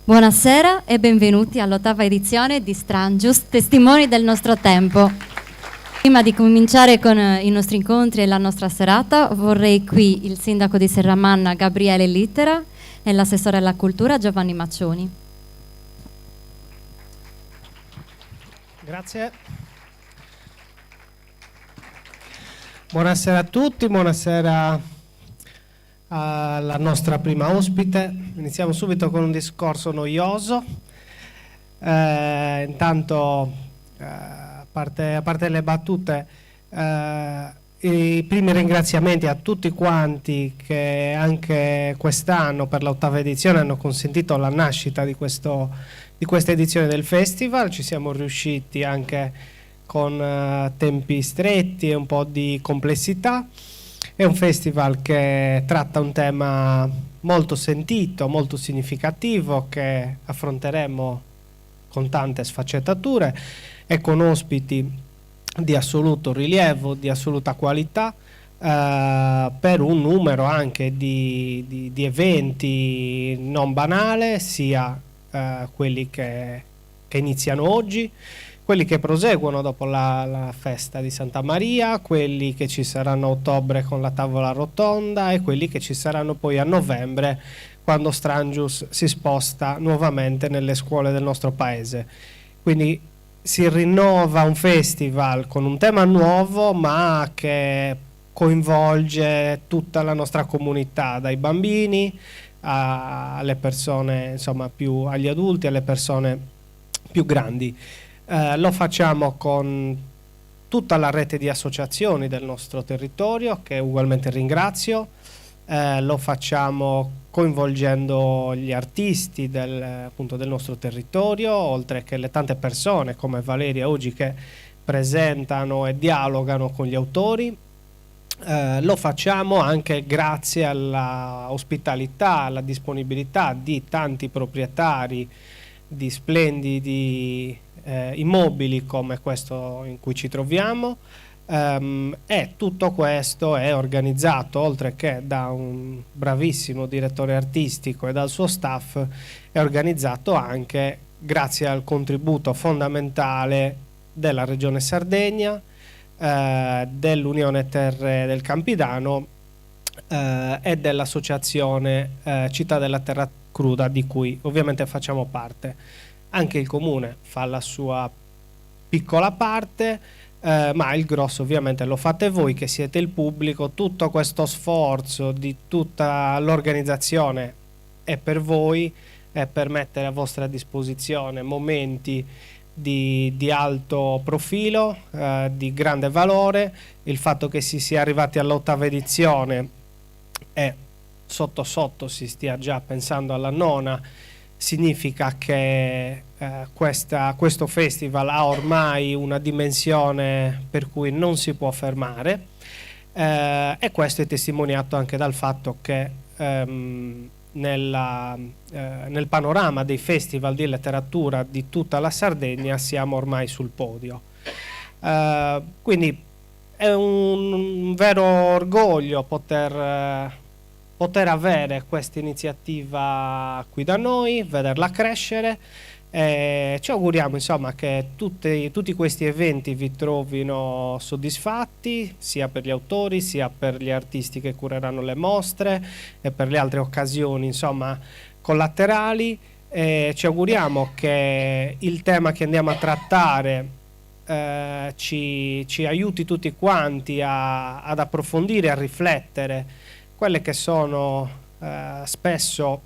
Buonasera e benvenuti all'8ª edizione di Strangius, testimoni del nostro tempo. Prima di cominciare con i nostri incontri e la nostra serata, vorrei qui il sindaco di Serramanna Gabriele Littera e l'assessore alla cultura Giovanni Maccioni. Grazie. Buonasera a tutti, buonasera alla nostra prima ospite. Iniziamo subito con un discorso noioso. Intanto, a parte le battute, i primi ringraziamenti a tutti quanti che anche quest'anno per l'8ª edizione hanno consentito la nascita di questa edizione del festival. Ci siamo riusciti anche con tempi stretti e un po' di complessità. È un festival che tratta un tema molto sentito, molto significativo, che affronteremo con tante sfaccettature e con ospiti di assoluto rilievo, di assoluta qualità, per un numero anche di eventi non banale, sia quelli che iniziano oggi, quelli che proseguono dopo la festa di Santa Maria, quelli che ci saranno a ottobre con la tavola rotonda e quelli che ci saranno poi a novembre quando Strangius si sposta nuovamente nelle scuole del nostro paese. Quindi si rinnova un festival con un tema nuovo ma che coinvolge tutta la nostra comunità, dai bambini alle persone, insomma, agli adulti, alle persone più grandi. Lo facciamo con tutta la rete di associazioni del nostro territorio, che ugualmente ringrazio. Lo facciamo coinvolgendo gli artisti appunto del nostro territorio, oltre che le tante persone come Valeria oggi che presentano e dialogano con gli autori. Lo facciamo anche grazie alla ospitalità, alla disponibilità di tanti proprietari di splendidi immobili come questo in cui ci troviamo, e tutto questo è organizzato, oltre che da un bravissimo direttore artistico e dal suo staff, è organizzato anche grazie al contributo fondamentale della Regione Sardegna, dell'Unione Terre del Campidano e dell'associazione Città della Terra Cruda, di cui ovviamente facciamo parte. Anche il comune fa la sua piccola parte, ma il grosso ovviamente lo fate voi che siete il pubblico. Tutto questo sforzo di tutta l'organizzazione è per voi, è per mettere a vostra disposizione momenti di alto profilo, di grande valore. Il fatto che si sia arrivati all'8ª edizione e sotto sotto si stia già pensando alla 9ª significa che questo festival ha ormai una dimensione per cui non si può fermare, e questo è testimoniato anche dal fatto che nel panorama dei festival di letteratura di tutta la Sardegna siamo ormai sul podio. Quindi è un vero orgoglio poter avere questa iniziativa qui da noi, vederla crescere. Ci auguriamo insomma che tutti questi eventi vi trovino soddisfatti, sia per gli autori sia per gli artisti che cureranno le mostre e per le altre occasioni insomma collaterali. Ci auguriamo che il tema che andiamo a trattare ci aiuti tutti quanti ad approfondire, a riflettere quelle che sono spesso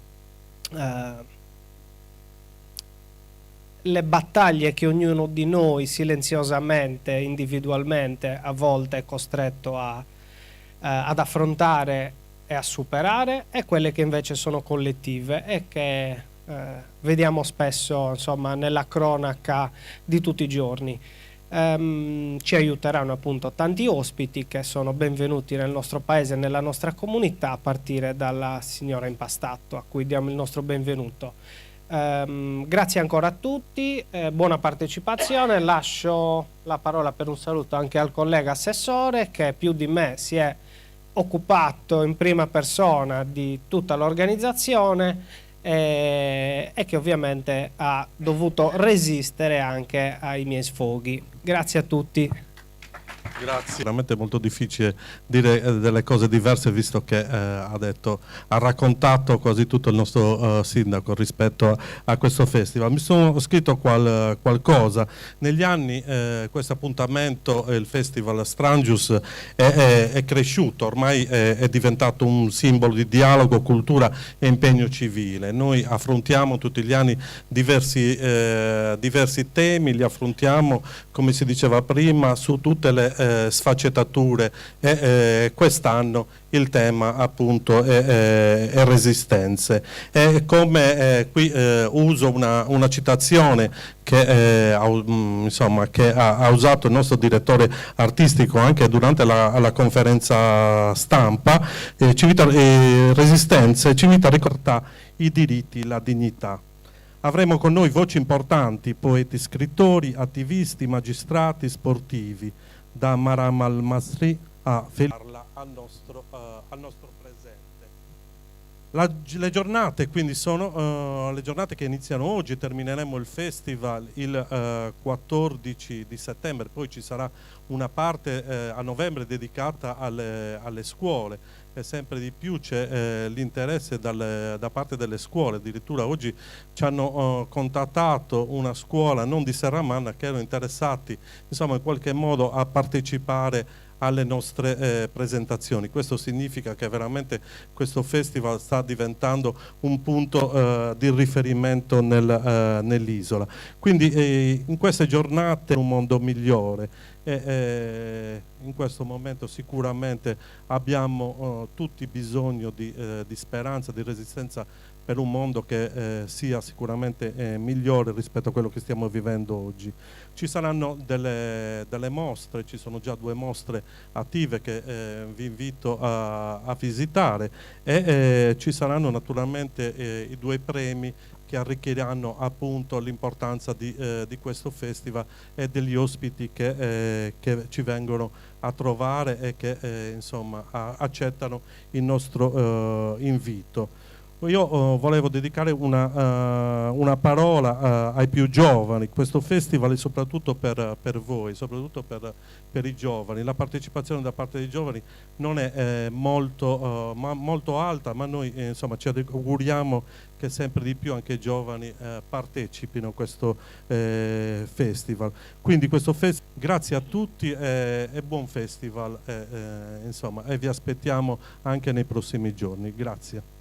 le battaglie che ognuno di noi silenziosamente, individualmente, a volte è costretto ad affrontare e a superare, e quelle che invece sono collettive e che vediamo spesso insomma nella cronaca di tutti i giorni. Ci aiuteranno appunto tanti ospiti che sono benvenuti nel nostro paese e nella nostra comunità, a partire dalla signora Impastato, a cui diamo il nostro benvenuto. Grazie ancora a tutti, buona partecipazione. Lascio la parola per un saluto anche al collega assessore, che più di me si è occupato in prima persona di tutta l'organizzazione e che ovviamente ha dovuto resistere anche ai miei sfoghi. Grazie a tutti. Grazie. Veramente è molto difficile dire delle cose diverse, visto che ha raccontato quasi tutto il nostro sindaco rispetto a questo festival. Mi sono scritto qualcosa. Negli anni questo appuntamento, il festival Strangius, è cresciuto, ormai è diventato un simbolo di dialogo, cultura e impegno civile. Noi affrontiamo tutti gli anni diversi temi, li affrontiamo, come si diceva prima, su tutte le sfaccettature, e quest'anno il tema appunto è resistenze. E come qui uso una citazione che ha usato il nostro direttore artistico anche durante la conferenza stampa, resistenze, civiltà, libertà, i diritti, la dignità. Avremo con noi voci importanti, poeti, scrittori, attivisti, magistrati, sportivi, da Maram al-Masri a Felice al nostro presente. Le giornate quindi sono le giornate che iniziano oggi. Termineremo il festival il 14 di settembre, poi ci sarà una parte a novembre dedicata alle scuole, e sempre di più c'è l'interesse da parte delle scuole. Addirittura oggi ci hanno contattato una scuola non di Serramanna che erano interessati in qualche modo a partecipare alle nostre presentazioni. Questo significa che veramente questo festival sta diventando un punto di riferimento nell'isola. Quindi in queste giornate un mondo migliore, in questo momento sicuramente abbiamo tutti bisogno di speranza, di resistenza per un mondo che sia sicuramente migliore rispetto a quello che stiamo vivendo oggi. Ci saranno delle mostre, ci sono già 2 mostre attive che vi invito a visitare, e ci saranno naturalmente i 2 premi che arricchiranno appunto l'importanza di questo festival e degli ospiti che ci vengono a trovare e che accettano il nostro invito. Io volevo dedicare una parola ai più giovani. Questo festival è soprattutto per voi, soprattutto per i giovani. La partecipazione da parte dei giovani non è molto alta, ma noi ci auguriamo che sempre di più anche i giovani partecipino a questo festival. Quindi questo grazie a tutti e buon festival, e vi aspettiamo anche nei prossimi giorni. Grazie.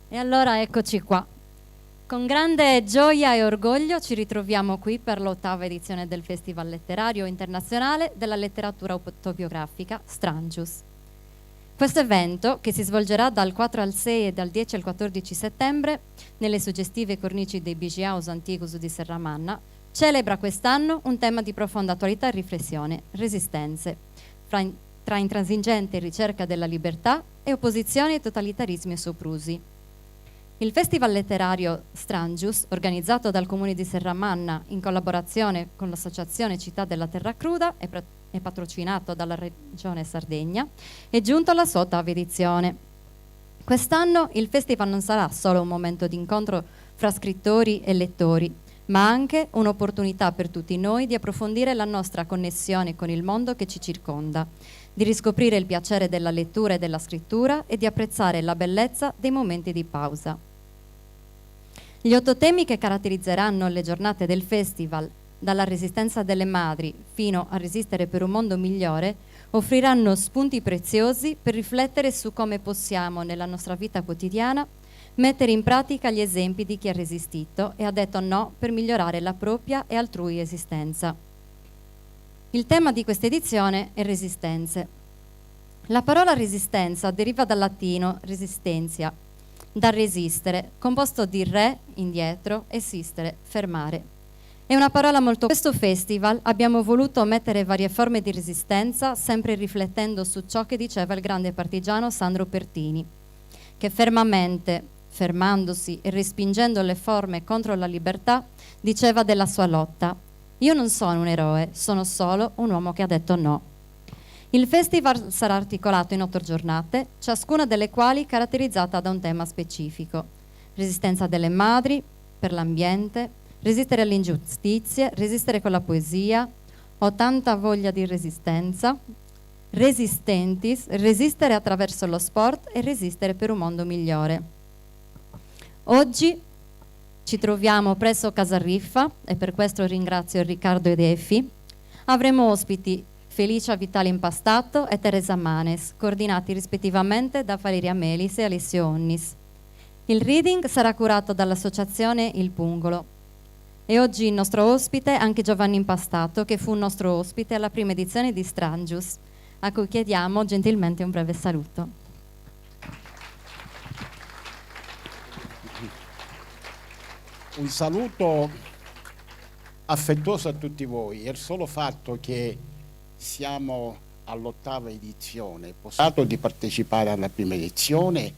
E allora eccoci qua. Con grande gioia e orgoglio ci ritroviamo qui per l'8ª edizione del Festival Letterario Internazionale della Letteratura Autobiografica Strangius. Questo evento, che si svolgerà dal 4 al 6 e dal 10 al 14 settembre nelle suggestive cornici dei Beach House Antigus di Serramanna, celebra quest'anno un tema di profonda attualità e riflessione: resistenze, tra intransigente ricerca della libertà e opposizione ai totalitarismi e soprusi. Il Festival Letterario Strangius, organizzato dal Comune di Serramanna in collaborazione con l'Associazione Città della Terra Cruda e patrocinato dalla Regione Sardegna, è giunto alla sua 8ª edizione. Quest'anno il festival non sarà solo un momento di incontro fra scrittori e lettori, ma anche un'opportunità per tutti noi di approfondire la nostra connessione con il mondo che ci circonda, di riscoprire il piacere della lettura e della scrittura e di apprezzare la bellezza dei momenti di pausa. Gli 8 temi che caratterizzeranno le giornate del festival, dalla resistenza delle madri fino a resistere per un mondo migliore, offriranno spunti preziosi per riflettere su come possiamo, nella nostra vita quotidiana, mettere in pratica gli esempi di chi ha resistito e ha detto no per migliorare la propria e altrui esistenza. Il tema di questa edizione è resistenze. La parola resistenza deriva dal latino resistenzia, da resistere, composto di re, indietro, e sistere, fermare. È una parola molto... Questo festival abbiamo voluto mettere varie forme di resistenza, sempre riflettendo su ciò che diceva il grande partigiano Sandro Pertini, che fermamente, fermandosi e respingendo le forme contro la libertà, diceva della sua lotta: io non sono un eroe, sono solo un uomo che ha detto no. Il festival sarà articolato in 8 giornate, ciascuna delle quali caratterizzata da un tema specifico: resistenza delle madri, per l'ambiente, resistere alle ingiustizie, resistere con la poesia, ho tanta voglia di resistenza, Resistentis, resistere attraverso lo sport e resistere per un mondo migliore. Oggi ci troviamo presso Casarriffa e per questo ringrazio Riccardo ed Effi. Avremo ospiti Felicia Vitale Impastato e Teresa Manes, coordinati rispettivamente da Valeria Melis e Alessio Onnis. Il reading sarà curato dall'associazione Il Pungolo. E oggi il nostro ospite è anche Giovanni Impastato, che fu nostro ospite alla prima edizione di Strangius, a cui chiediamo gentilmente un breve saluto. Un saluto affettuoso a tutti voi. È il solo fatto che siamo all'8ª edizione. Ho pensato di partecipare alla prima edizione,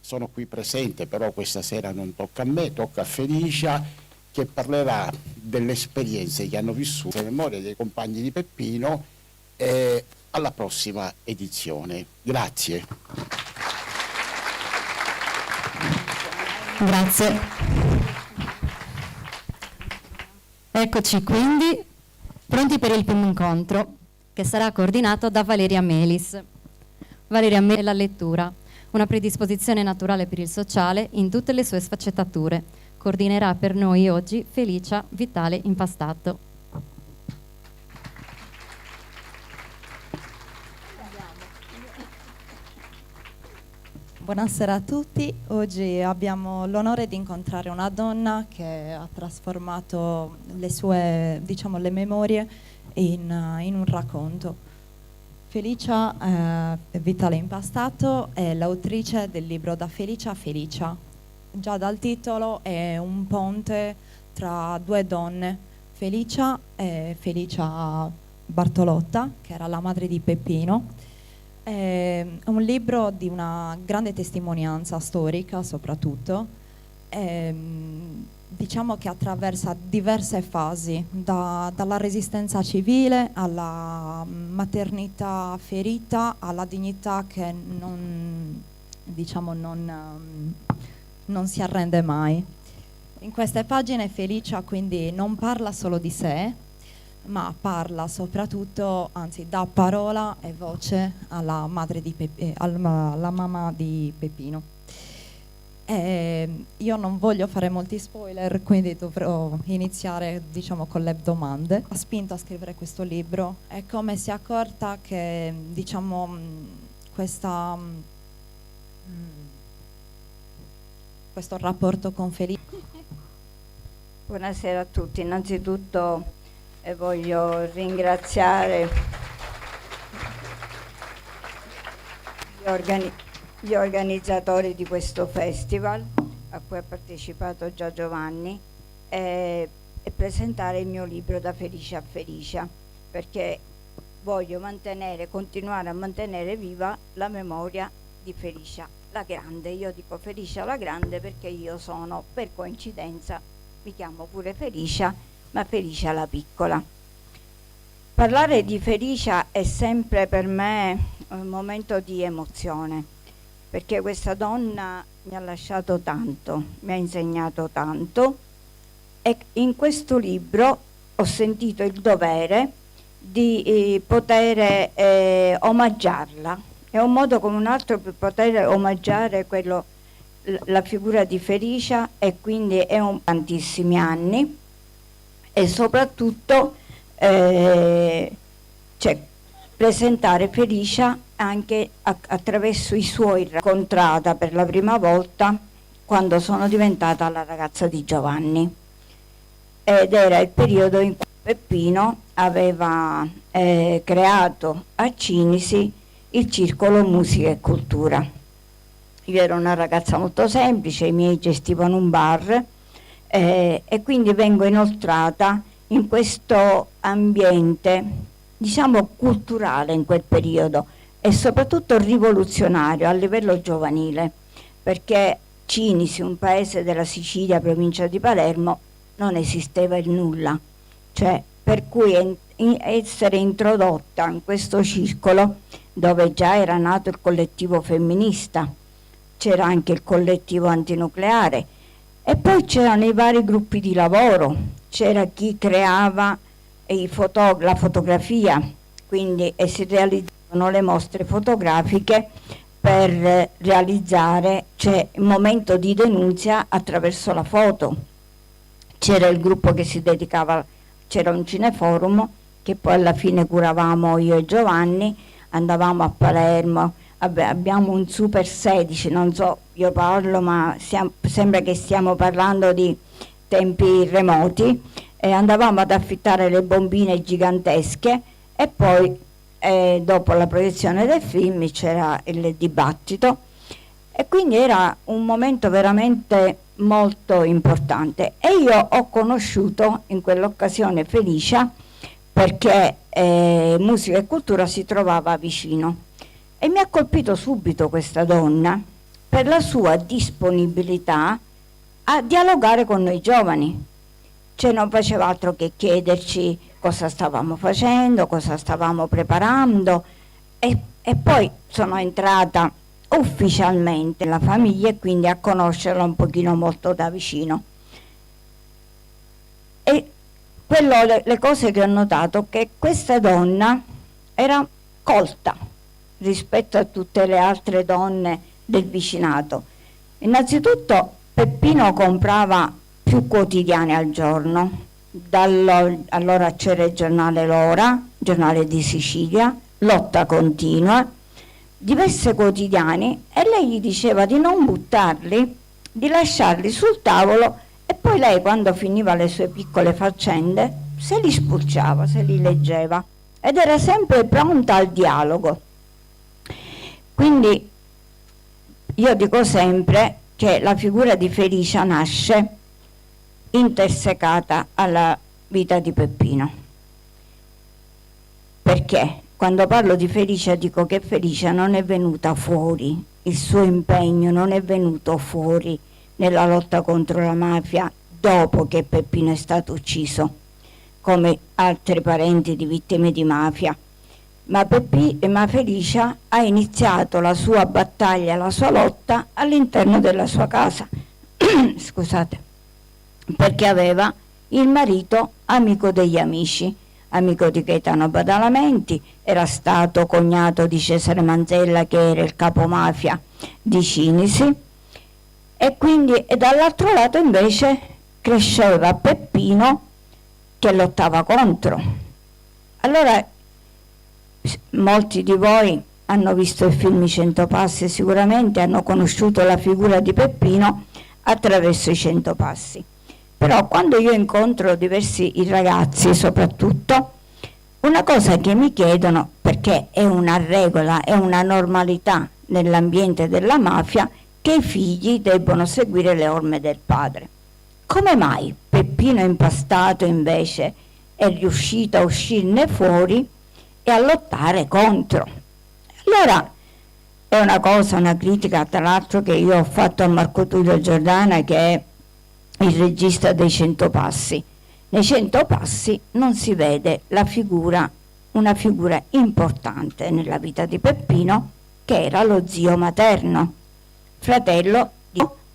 sono qui presente, però questa sera non tocca a me, tocca a Felicia, che parlerà delle esperienze che hanno vissuto in memoria dei compagni di Peppino alla prossima edizione. Grazie. Grazie. Eccoci quindi pronti per il primo incontro, che sarà coordinato da Valeria Melis. Valeria Melis è la lettura, una predisposizione naturale per il sociale in tutte le sue sfaccettature. Coordinerà per noi oggi Felicia Vitale Impastato. Buonasera a tutti. Oggi abbiamo l'onore di incontrare una donna che ha trasformato le sue, le memorie in un racconto. Felicia Vitale Impastato è l'autrice del libro Da Felicia a Felicia. Già dal titolo è un ponte tra due donne, Felicia e Felicia Bartolotta, che era la madre di Peppino. È un libro di una grande testimonianza storica soprattutto, diciamo che attraversa diverse fasi, dalla resistenza civile alla maternità ferita, alla dignità che non si arrende mai. In queste pagine Felicia quindi non parla solo di sé, ma parla soprattutto, anzi dà parola e voce alla madre di alla mamma di Peppino. Io non voglio fare molti spoiler, quindi dovrò iniziare con le domande. Ha spinto a scrivere questo libro e come si è accorta che questo rapporto con Felicia. Buonasera a tutti, innanzitutto voglio ringraziare gli organizzatori di questo festival a cui ha partecipato già Giovanni e presentare il mio libro Da Felicia a Felicia, perché voglio continuare a mantenere viva la memoria di Felicia la Grande. Io dico Felicia la Grande perché io sono, per coincidenza, mi chiamo pure Felicia, ma Felicia la Piccola. Parlare di Felicia è sempre per me un momento di emozione, perché questa donna mi ha lasciato tanto, mi ha insegnato tanto e in questo libro ho sentito il dovere di poter omaggiarla. È un modo come un altro per poter omaggiare la figura di Felicia, e quindi tantissimi anni, e soprattutto presentare Felicia anche attraverso i suoi, incontrata per la prima volta quando sono diventata la ragazza di Giovanni, ed era il periodo in cui Peppino aveva creato a Cinisi il Circolo Musica e Cultura. Io ero una ragazza molto semplice, i miei gestivano un bar e quindi vengo inoltrata in questo ambiente, culturale in quel periodo e soprattutto rivoluzionario a livello giovanile, perché Cinisi, un paese della Sicilia, provincia di Palermo, non esisteva il nulla, per cui essere introdotta in questo circolo dove già era nato il collettivo femminista, c'era anche il collettivo antinucleare e poi c'erano i vari gruppi di lavoro, c'era chi creava la fotografia, quindi si realizzavano le mostre fotografiche per realizzare, cioè, il momento di denunzia attraverso la foto. C'era il gruppo che si dedicava, c'era un cineforum che poi alla fine curavamo io e Giovanni, andavamo a Palermo, abbiamo un Super 16, non so, io parlo ma sembra che stiamo parlando di tempi remoti, e andavamo ad affittare le bombine gigantesche e poi dopo la proiezione del film c'era il dibattito e quindi era un momento veramente molto importante e io ho conosciuto in quell'occasione Felicia perché Musica e Cultura si trovava vicino e mi ha colpito subito questa donna per la sua disponibilità a dialogare con noi giovani, cioè non faceva altro che chiederci cosa stavamo facendo, cosa stavamo preparando e poi sono entrata ufficialmente nella famiglia e quindi a conoscerla un pochino molto da vicino. E le cose che ho notato che questa donna era colta rispetto a tutte le altre donne del vicinato. Innanzitutto Peppino comprava più quotidiani al giorno, allora c'era il giornale L'Ora, giornale di Sicilia, Lotta Continua, diversi quotidiani e lei gli diceva di non buttarli, di lasciarli sul tavolo e poi lei quando finiva le sue piccole faccende se li spulciava, se li leggeva ed era sempre pronta al dialogo. Quindi io dico sempre che la figura di Felicia nasce intersecata alla vita di Peppino. Perché? Quando parlo di Felicia dico che Felicia non è venuta fuori, il suo impegno non è venuto fuori nella lotta contro la mafia dopo che Peppino è stato ucciso, come altri parenti di vittime di mafia. Ma Felicia ha iniziato la sua battaglia, la sua lotta all'interno della sua casa, scusate, perché aveva il marito amico degli amici, amico di Gaetano Badalamenti, era stato cognato di Cesare Manzella che era il capomafia di Cinisi e quindi dall'altro lato invece cresceva Peppino che lottava contro. Allora molti di voi hanno visto il film I 100 Passi e sicuramente hanno conosciuto la figura di Peppino attraverso i 100 Passi. Però quando io incontro diversi ragazzi soprattutto, una cosa che mi chiedono, perché è una regola, è una normalità nell'ambiente della mafia, che i figli debbono seguire le orme del padre. Come mai Peppino Impastato invece è riuscito a uscirne fuori e a lottare contro? Allora è una critica tra l'altro che io ho fatto a Marco Tullio Giordana, che è il regista dei 100 Passi. Nei 100 Passi non si vede una figura importante nella vita di Peppino, che era lo zio materno, fratello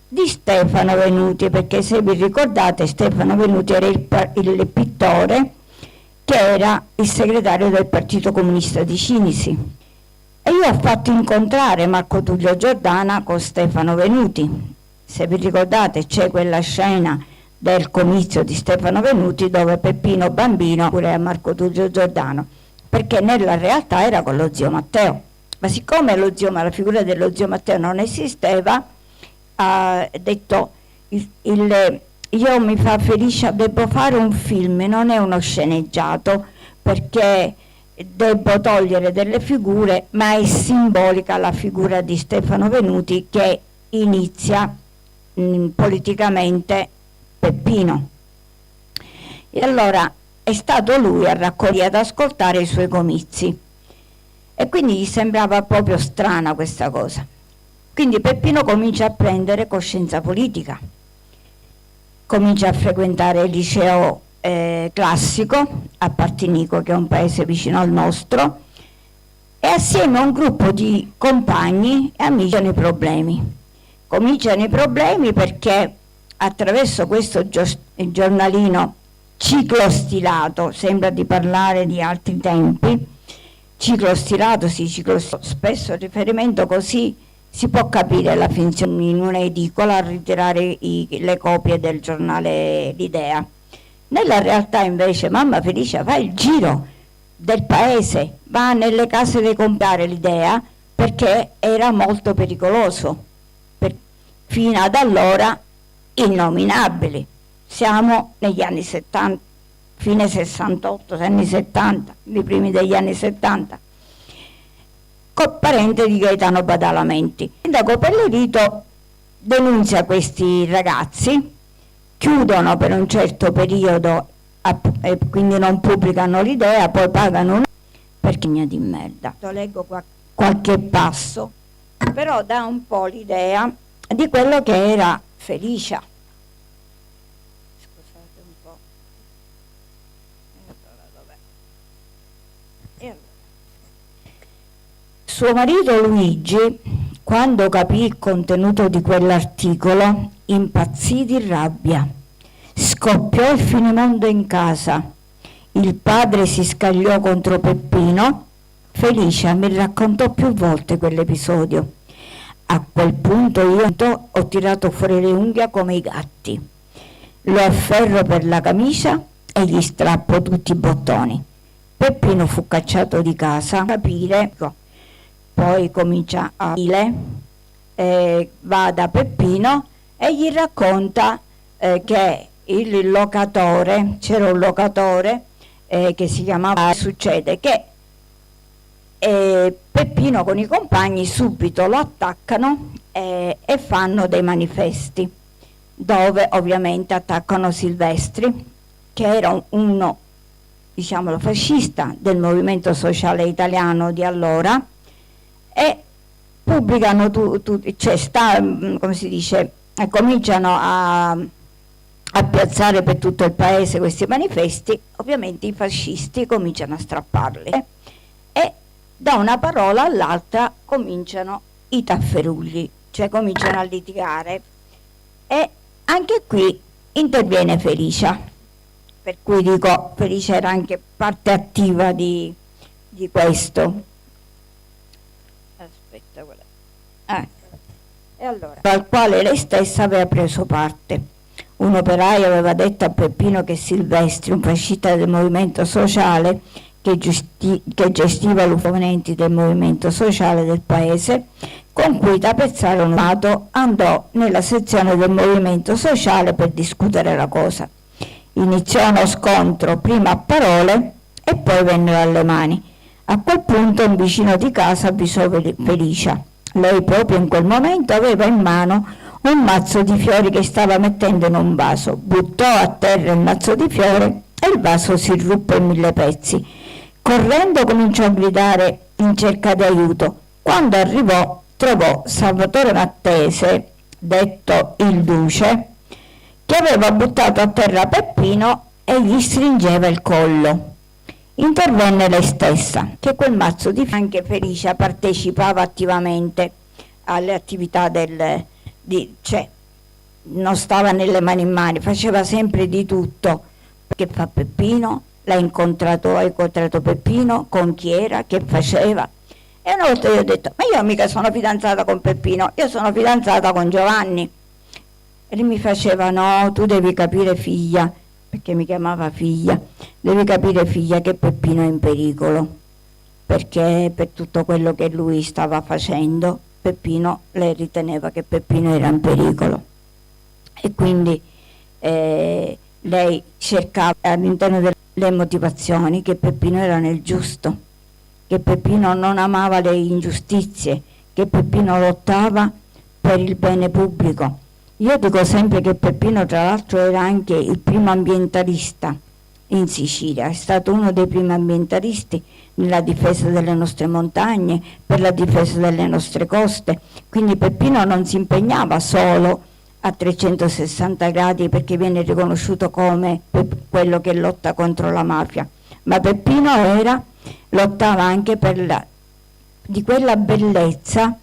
di Stefano Venuti, perché se vi ricordate Stefano Venuti era il pittore che era il segretario del Partito Comunista di Cinisi. E io ho fatto incontrare Marco Tullio Giordana con Stefano Venuti. Se vi ricordate c'è quella scena del comizio di Stefano Venuti dove Peppino bambino pure a Marco Tullio Giordano, perché nella realtà era con lo zio Matteo, ma siccome la figura dello zio Matteo non esisteva, ha detto io mi fa Felicia, devo fare un film, non è uno sceneggiato, perché devo togliere delle figure, ma è simbolica la figura di Stefano Venuti che inizia politicamente Peppino. E allora è stato lui a raccogliere, ad ascoltare i suoi comizi e quindi gli sembrava proprio strana questa cosa. Quindi Peppino comincia a prendere coscienza politica, comincia a frequentare il liceo classico a Partinico, che è un paese vicino al nostro, e assieme a un gruppo di compagni e amici cominciano i problemi. Cominciano i problemi perché attraverso questo giornalino ciclostilato, sembra di parlare di altri tempi, ciclostilato, sì, spesso il riferimento, così si può capire la finzione in un'edicola a ritirare le copie del giornale L'Idea. Nella realtà invece mamma Felicia fa il giro del paese, va nelle case di comprare L'Idea perché era molto pericoloso, fino ad allora innominabili. Siamo negli anni 70, fine 68, anni 70, i primi degli anni 70, parente di Gaetano Badalamenti. Il sindaco Pellerito denunzia questi ragazzi, chiudono per un certo periodo e quindi non pubblicano L'Idea, poi pagano una perché di merda. Leggo qualche passo, però dà un po' l'idea di quello che era Felicia. Scusate un po'. Suo marito Luigi, quando capì il contenuto di quell'articolo, impazzì di rabbia. Scoppiò il finimondo in casa. Il padre si scagliò contro Peppino. Felicia mi raccontò più volte quell'episodio. A quel punto io ho tirato fuori le unghie come i gatti. Lo afferro per la camicia e gli strappo tutti i bottoni. Peppino fu cacciato di casa. Capire, poi comincia a dire, va da Peppino e gli racconta che il locatore, c'era un locatore che si chiamava, succede che Peppino con i compagni subito lo attaccano e fanno dei manifesti dove ovviamente attaccano Silvestri, che era uno, diciamolo, fascista del movimento sociale italiano di allora, e pubblicano come si dice, cominciano a piazzare per tutto il paese questi manifesti. Ovviamente i fascisti cominciano a strapparli e da una parola all'altra cominciano i tafferugli, cioè cominciano a litigare, e anche qui interviene Felicia, per cui dico Felicia era anche parte attiva di questo. Aspetta, e allora, al quale lei stessa aveva preso parte. Un operaio aveva detto a Peppino che Silvestri, un fascista del movimento sociale che gestiva gli opponenti del movimento sociale del paese, con cui Tapezzaro andò nella sezione del movimento sociale per discutere la cosa. Iniziò uno scontro, prima a parole e poi vennero alle mani. A quel punto un vicino di casa avvisò Felicia. Lei proprio in quel momento aveva in mano un mazzo di fiori che stava mettendo in un vaso. Buttò a terra il mazzo di fiori e il vaso si ruppe in 1000 pezzi. Correndo cominciò a gridare in cerca di aiuto. Quando arrivò trovò Salvatore Mattese, detto il Duce, che aveva buttato a terra Peppino e gli stringeva il collo. Intervenne lei stessa, che quel mazzo di fiori, anche Felicia partecipava attivamente alle attività cioè non stava nelle mani in mani, faceva sempre di tutto. Che fa Peppino? Hai incontrato Peppino? Con chi era? Che faceva? E una volta io ho detto, ma io mica sono fidanzata con Peppino, io sono fidanzata con Giovanni. E lui mi faceva, no, tu devi capire figlia, perché mi chiamava figlia, devi capire figlia che Peppino è in pericolo, perché per tutto quello che lui stava facendo, lei riteneva che Peppino era in pericolo. E quindi lei cercava all'interno delle motivazioni che Peppino era nel giusto, che Peppino non amava le ingiustizie, che Peppino lottava per il bene pubblico. Io dico sempre che Peppino tra l'altro era anche il primo ambientalista in Sicilia, è stato uno dei primi ambientalisti nella difesa delle nostre montagne, per la difesa delle nostre coste, quindi Peppino non si impegnava solo a 360 gradi perché viene riconosciuto come quello che lotta contro la mafia, ma Peppino lottava anche di quella bellezza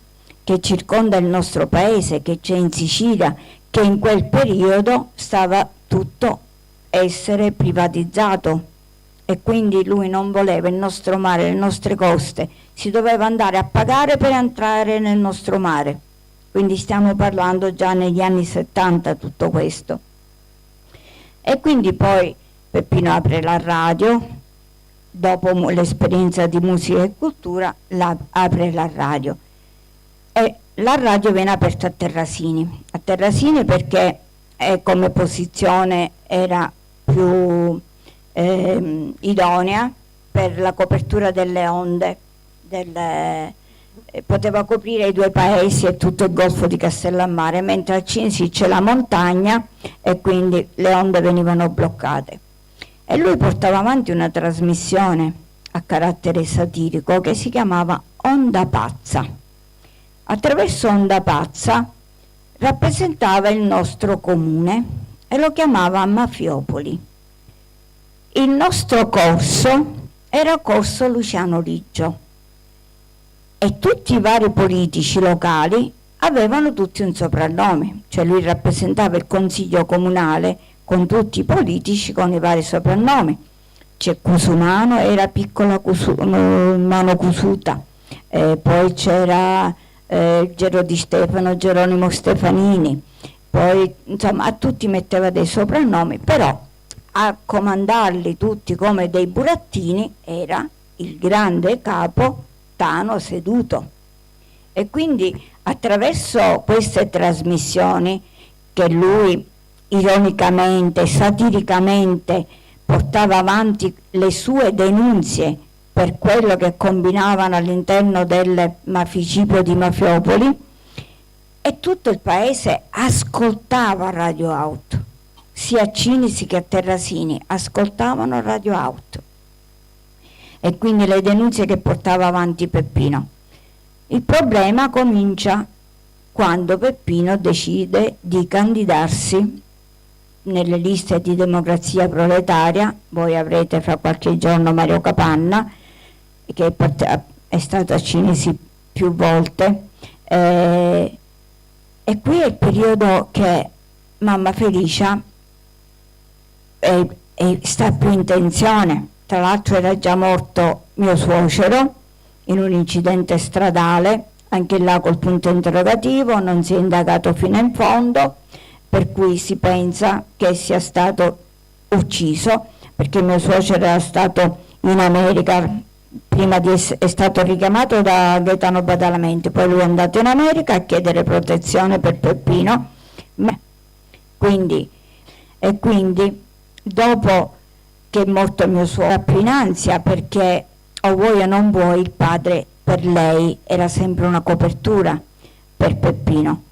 che circonda il nostro paese, che c'è in Sicilia, che in quel periodo stava tutto essere privatizzato, e quindi lui non voleva il nostro mare, le nostre coste, si doveva andare a pagare per entrare nel nostro mare. Quindi stiamo parlando già negli anni 70 tutto questo. E quindi poi Peppino apre la radio, dopo l'esperienza di musica e cultura apre la radio. E la radio viene aperta a Terrasini perché come posizione era più idonea per la copertura delle onde, poteva coprire i due paesi e tutto il golfo di Castellammare, mentre a Cinisi c'è la montagna e quindi le onde venivano bloccate. E lui portava avanti una trasmissione a carattere satirico che si chiamava Onda Pazza. Attraverso Onda Pazza rappresentava il nostro comune e lo chiamava Mafiopoli. Il nostro corso era Corso Luciano Liggio e tutti i vari politici locali avevano tutti un soprannome, cioè lui rappresentava il consiglio comunale con tutti i politici con i vari soprannomi. C'è Cusumano, era Piccola Mano Cusuta, poi c'era Gero Di Stefano, Geronimo Stefanini, poi insomma a tutti metteva dei soprannomi, però a comandarli tutti come dei burattini era il grande capo Tano Seduto. E quindi attraverso queste trasmissioni che lui ironicamente, satiricamente portava avanti le sue denunzie per quello che combinavano all'interno del maficipio di Mafiopoli, e tutto il paese ascoltava Radio Out, sia a Cinisi che a Terrasini ascoltavano Radio Out, e quindi le denunce che portava avanti Peppino. Il problema comincia quando Peppino decide di candidarsi nelle liste di Democrazia Proletaria. Voi avrete fra qualche giorno Mario Capanna, che è stato a Cinisi più volte, e qui è il periodo che mamma Felicia sta più in tensione. Tra l'altro era già morto mio suocero in un incidente stradale, anche là col punto interrogativo, non si è indagato fino in fondo, per cui si pensa che sia stato ucciso, perché mio suocero era stato in America, è stato richiamato da Gaetano Badalamenti, poi lui è andato in America a chiedere protezione per Peppino, quindi dopo che è morto mio suocero, più in ansia, perché o vuoi o non vuoi il padre per lei era sempre una copertura per Peppino.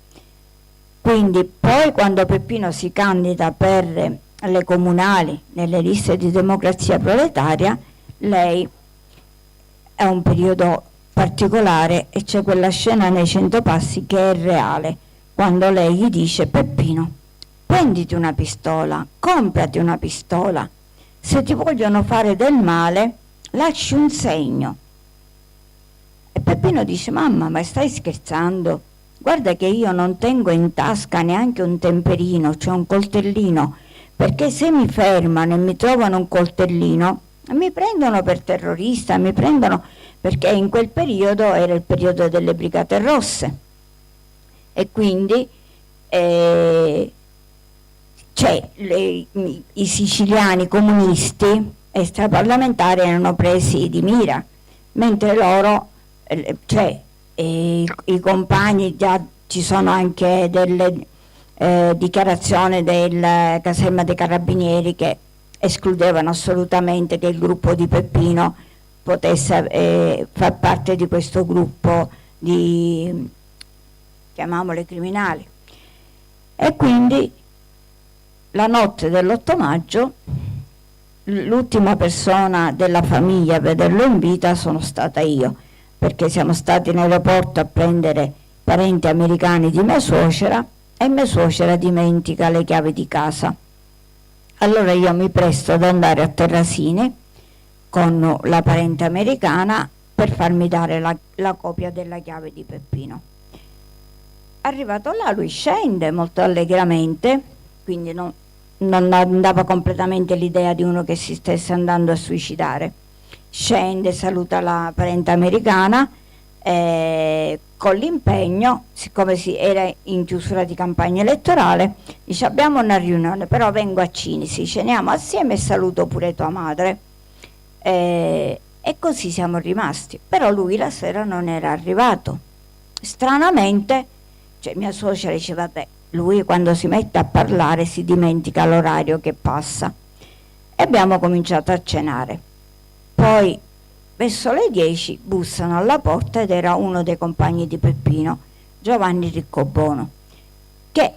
Quindi poi quando Peppino si candida per le comunali nelle liste di Democrazia Proletaria, lei è un periodo particolare e c'è quella scena nei 100 passi che è reale, quando lei gli dice: Peppino, prenditi una pistola, comprati una pistola, se ti vogliono fare del male lasci un segno. E Peppino dice: mamma, ma stai scherzando? Guarda che io non tengo in tasca neanche un temperino, cioè un coltellino, perché se mi fermano e mi trovano un coltellino mi prendono per terrorista, mi prendono, perché in quel periodo era il periodo delle Brigate Rosse, e quindi i siciliani comunisti extraparlamentari erano presi di mira, mentre loro, i compagni, già ci sono anche delle dichiarazioni del caserma dei carabinieri che escludevano assolutamente che il gruppo di Peppino potesse far parte di questo gruppo di, chiamiamole, criminali. E quindi la notte dell'8 maggio l'ultima persona della famiglia a vederlo in vita sono stata io, perché siamo stati in aeroporto a prendere parenti americani di mia suocera e mia suocera dimentica le chiavi di casa. Allora io mi presto ad andare a Terrasini con la parente americana per farmi dare la copia della chiave di Peppino. Arrivato là lui scende molto allegramente, quindi non andava completamente l'idea di uno che si stesse andando a suicidare. Scende, saluta la parente americana con l'impegno, siccome era in chiusura di campagna elettorale, dice: abbiamo una riunione, però vengo a Cinisi, ceniamo assieme e saluto pure tua madre. E così siamo rimasti. Però lui la sera non era arrivato. Stranamente, cioè mia suocera dice: vabbè, lui quando si mette a parlare si dimentica l'orario che passa. E abbiamo cominciato a cenare. Poi verso le 10 bussano alla porta ed era uno dei compagni di Peppino, Giovanni Riccobono, che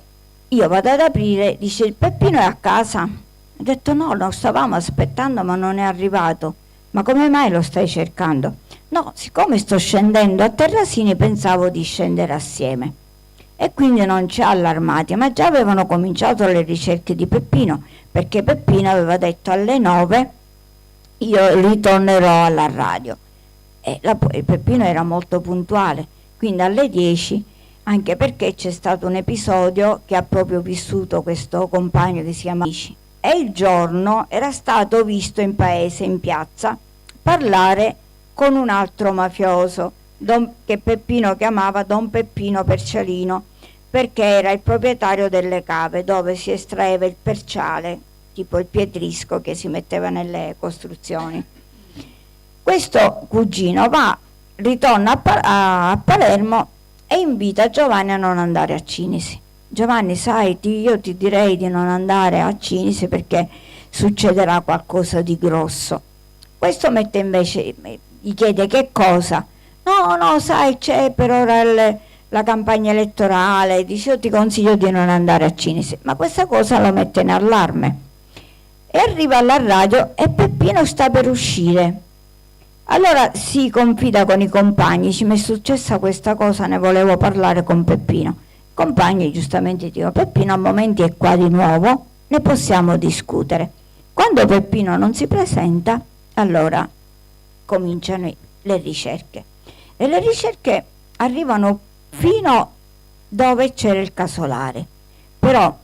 io vado ad aprire, dice: il Peppino è a casa? Ho detto: no, lo stavamo aspettando ma non è arrivato. Ma come mai lo stai cercando? No, siccome sto scendendo a Terrasini pensavo di scendere assieme. E quindi non ci ha allarmati, ma già avevano cominciato le ricerche di Peppino, perché Peppino aveva detto alle 9 io ritornerò alla radio. E Peppino era molto puntuale, quindi alle 10, anche perché c'è stato un episodio che ha proprio vissuto questo compagno che si chiama Alici. E il giorno era stato visto in paese, in piazza, parlare con un altro mafioso che Peppino chiamava Don Peppino Percialino, perché era il proprietario delle cave dove si estraeva il perciale, tipo il pietrisco che si metteva nelle costruzioni. Questo cugino ritorna a Palermo e invita Giovanni a non andare a Cinisi. Giovanni, sai, io ti direi di non andare a Cinisi perché succederà qualcosa di grosso. Questo mette invece, gli chiede che cosa. No, sai, c'è per ora la campagna elettorale, dice: io ti consiglio di non andare a Cinisi. Ma questa cosa lo mette in allarme. E arriva alla radio e Peppino sta per uscire. Allora si confida con i compagni, dice: mi è successa questa cosa, ne volevo parlare con Peppino. I compagni giustamente dicono: Peppino a momenti è qua di nuovo, ne possiamo discutere. Quando Peppino non si presenta, allora cominciano le ricerche. E le ricerche arrivano fino dove c'era il casolare. Però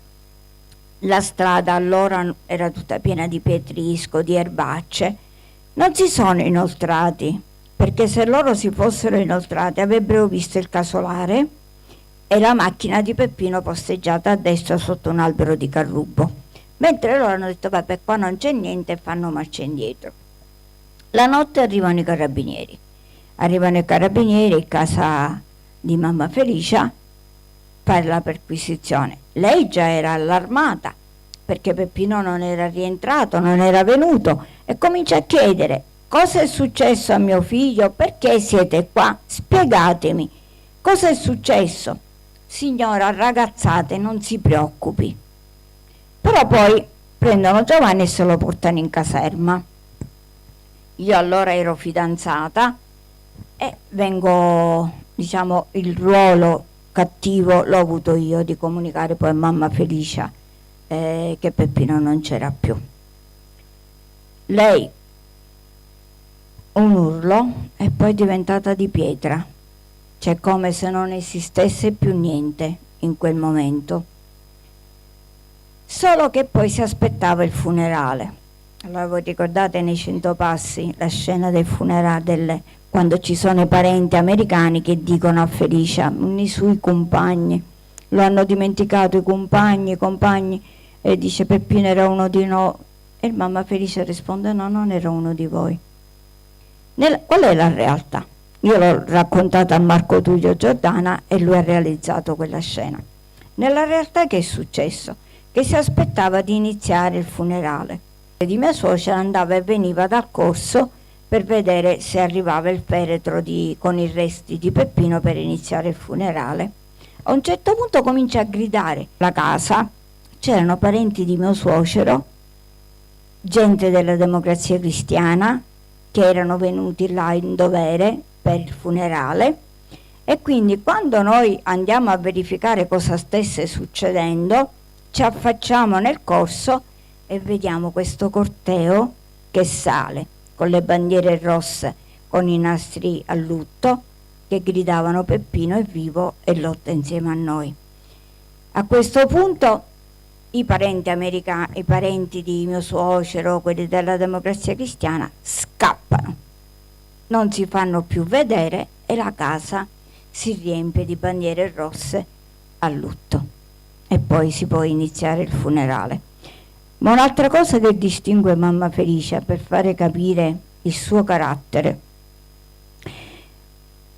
la strada allora era tutta piena di pietrisco, di erbacce. Non si sono inoltrati, perché se loro si fossero inoltrati avrebbero visto il casolare e la macchina di Peppino posteggiata a destra sotto un albero di carrubo. Mentre loro hanno detto: vabbè, qua non c'è niente, e fanno marcia indietro. La notte arrivano i carabinieri. Arrivano i carabinieri in casa di mamma Felicia per la perquisizione. Lei già era allarmata perché Peppino non era rientrato, non era venuto, e comincia a chiedere: cosa è successo a mio figlio? Perché siete qua? Spiegatemi, cosa è successo? Signora, ragazzate, non si preoccupi. Però poi prendono Giovanni e se lo portano in caserma. Io allora ero fidanzata e vengo, diciamo, il ruolo cattivo l'ho avuto io di comunicare poi a mamma Felicia che Peppino non c'era più. Lei un urlo e poi è diventata di pietra, cioè come se non esistesse più niente in quel momento, solo che poi si aspettava il funerale. Allora voi ricordate nei 100 passi la scena del funerale, quando ci sono i parenti americani che dicono a Felicia: i suoi compagni lo hanno dimenticato, i compagni, e dice: Peppino era uno di noi, e mamma Felicia risponde: no, non era uno di voi. Qual è la realtà? Io l'ho raccontata a Marco Tullio Giordana e lui ha realizzato quella scena. Nella realtà che è successo? Che si aspettava di iniziare il funerale di mia suocera, andava e veniva dal corso per vedere se arrivava il feretro con i resti di Peppino per iniziare il funerale. A un certo punto comincia a gridare la casa, c'erano parenti di mio suocero, gente della Democrazia Cristiana che erano venuti là in dovere per il funerale, E quindi quando noi andiamo a verificare cosa stesse succedendo, ci affacciamo nel corso e vediamo questo corteo che sale con le bandiere rosse, con i nastri a lutto, che gridavano Peppino è vivo e lotta insieme a noi. A questo punto i parenti americani, i parenti di mio suocero, quelli della Democrazia Cristiana, scappano, non si fanno più vedere e la casa si riempie di bandiere rosse a lutto, e poi si può iniziare il funerale. Ma un'altra cosa che distingue mamma Felicia, per fare capire il suo carattere: